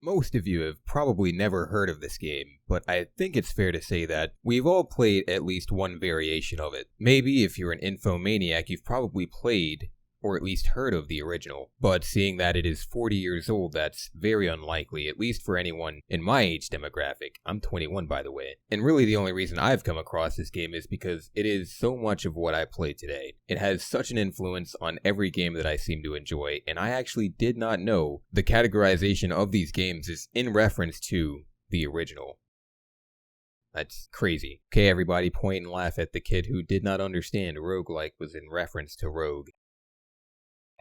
Most of you have probably never heard of this game, but I think it's fair to say that we've all played at least one variation of it. Maybe if you're an infomaniac, you've probably played or at least heard of the original, but seeing that it is 40 years old, that's very unlikely, at least for anyone in my age demographic. I'm 21, by the way. And really the only reason I've come across this game is because it is so much of what I play today. It has such an influence on every game that I seem to enjoy, and I actually did not know the categorization of these games is in reference to the original. That's crazy. Okay, everybody point and laugh at the kid who did not understand roguelike was in reference to rogue.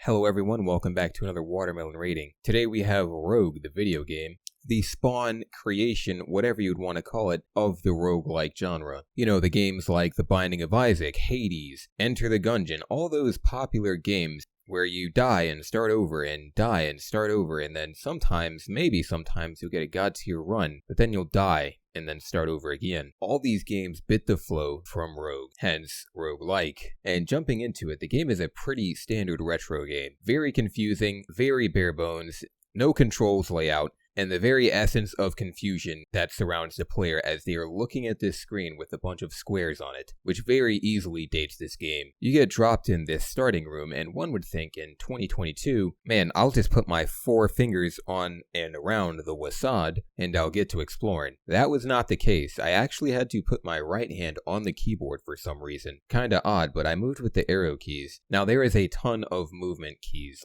Hello everyone, welcome back to another Watermelon rating. Today we have Rogue, the video game, the spawn, creation, whatever you'd want to call it, of the roguelike genre. You know, the games like The Binding of Isaac, Hades, Enter the Gungeon, all those popular games where you die and start over and die and start over, and then sometimes, maybe sometimes, you'll get a god-tier run, but then you'll die and then start over again. All these games bit the flow from Rogue, hence roguelike. And jumping into it, the game is a pretty standard retro game. Very confusing, very bare bones, no controls layout, and the very essence of confusion that surrounds the player as they are looking at this screen with a bunch of squares on it, which very easily dates this game. You get dropped in this starting room, and one would think in 2022, man, I'll just put my 4 fingers on and around the wasad, and I'll get to exploring. That was not the case. I actually had to put my right hand on the keyboard for some reason. Kinda odd, but I moved with the arrow keys. Now there is a ton of movement keys,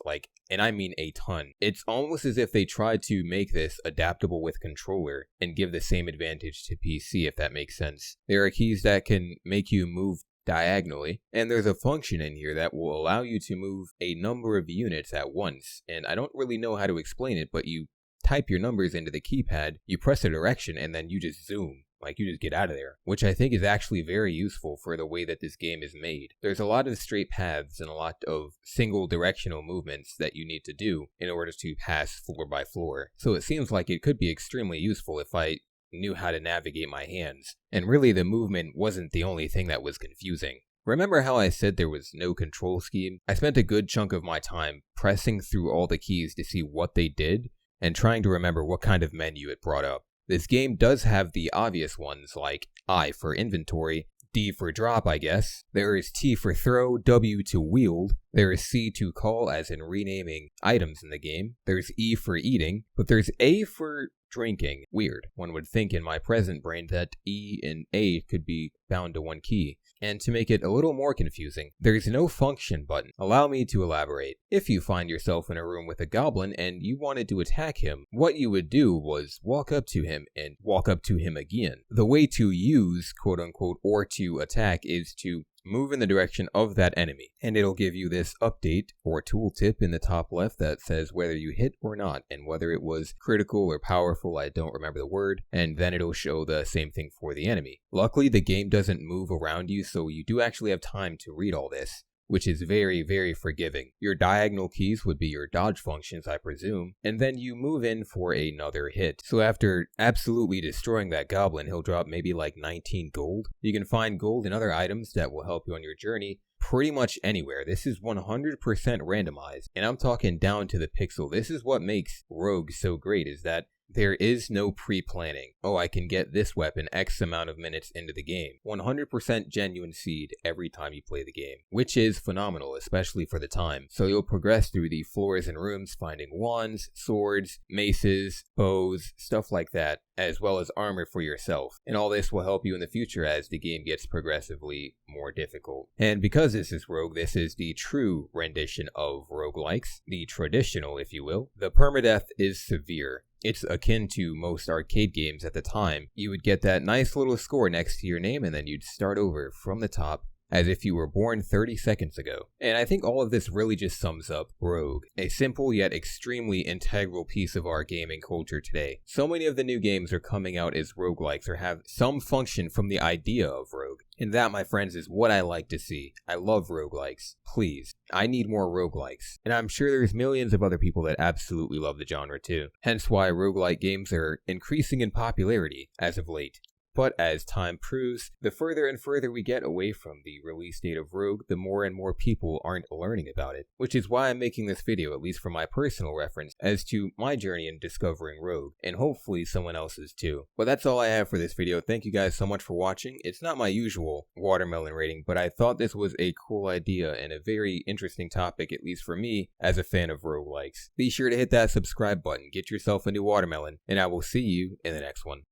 and I mean a ton. It's almost as if they tried to make this adaptable with controller and give the same advantage to PC, if that makes sense. There are keys that can make you move diagonally, and there's a function in here that will allow you to move a number of units at once, and I don't really know how to explain it, but you type your numbers into the keypad, you press a direction, and then you just zoom. You just get out of there, which I think is actually very useful for the way that this game is made. There's a lot of straight paths and a lot of single directional movements that you need to do in order to pass floor by floor. So it seems like it could be extremely useful if I knew how to navigate my hands. And really the movement wasn't the only thing that was confusing. Remember how I said there was no control scheme? I spent a good chunk of my time pressing through all the keys to see what they did and trying to remember what kind of menu it brought up. This game does have the obvious ones like I for inventory, D for drop, I guess. There is T for throw, W to wield. There is C to call, as in renaming items in the game. There's E for eating, but there's A for drinking. Weird. One would think in my present brain that E and A could be bound to one key. And to make it a little more confusing, there's no function button. Allow me to elaborate. If you find yourself in a room with a goblin and you wanted to attack him, what you would do was walk up to him and walk up to him again. The way to use, quote unquote, or to attack is to move in the direction of that enemy, and it'll give you this update or tooltip in the top left that says whether you hit or not, and whether it was critical or powerful, I don't remember the word, and then it'll show the same thing for the enemy. Luckily, the game doesn't move around you, so you do actually have time to read all this, which is very, very forgiving. Your diagonal keys would be your dodge functions, I presume, and then you move in for another hit. So after absolutely destroying that goblin, he'll drop maybe like 19 gold. You can find gold and other items that will help you on your journey pretty much anywhere. This is 100% randomized, and I'm talking down to the pixel. This is what makes Rogue so great, is that there is no pre-planning. Oh, I can get this weapon X amount of minutes into the game. 100% genuine seed every time you play the game, which is phenomenal, especially for the time. So you'll progress through the floors and rooms finding wands, swords, maces, bows, stuff like that, as well as armor for yourself. And all this will help you in the future as the game gets progressively more difficult. And because this is Rogue, this is the true rendition of roguelikes, the traditional, if you will. The permadeath is severe. It's akin to most arcade games at the time. You would get that nice little score next to your name, and then you'd start over from the top as if you were born 30 seconds ago. And I think all of this really just sums up Rogue, a simple yet extremely integral piece of our gaming culture today. So many of the new games are coming out as roguelikes or have some function from the idea of Rogue. And that, my friends, is what I like to see. I love roguelikes. Please, I need more roguelikes. And I'm sure there's millions of other people that absolutely love the genre too. Hence why roguelike games are increasing in popularity as of late. But as time proves, the further and further we get away from the release date of Rogue, the more and more people aren't learning about it. Which is why I'm making this video, at least for my personal reference, as to my journey in discovering Rogue, and hopefully someone else's too. But that's all I have for this video. Thank you guys so much for watching. It's not my usual watermelon rating, but I thought this was a cool idea and a very interesting topic, at least for me, as a fan of roguelikes. Be sure to hit that subscribe button, get yourself a new watermelon, and I will see you in the next one.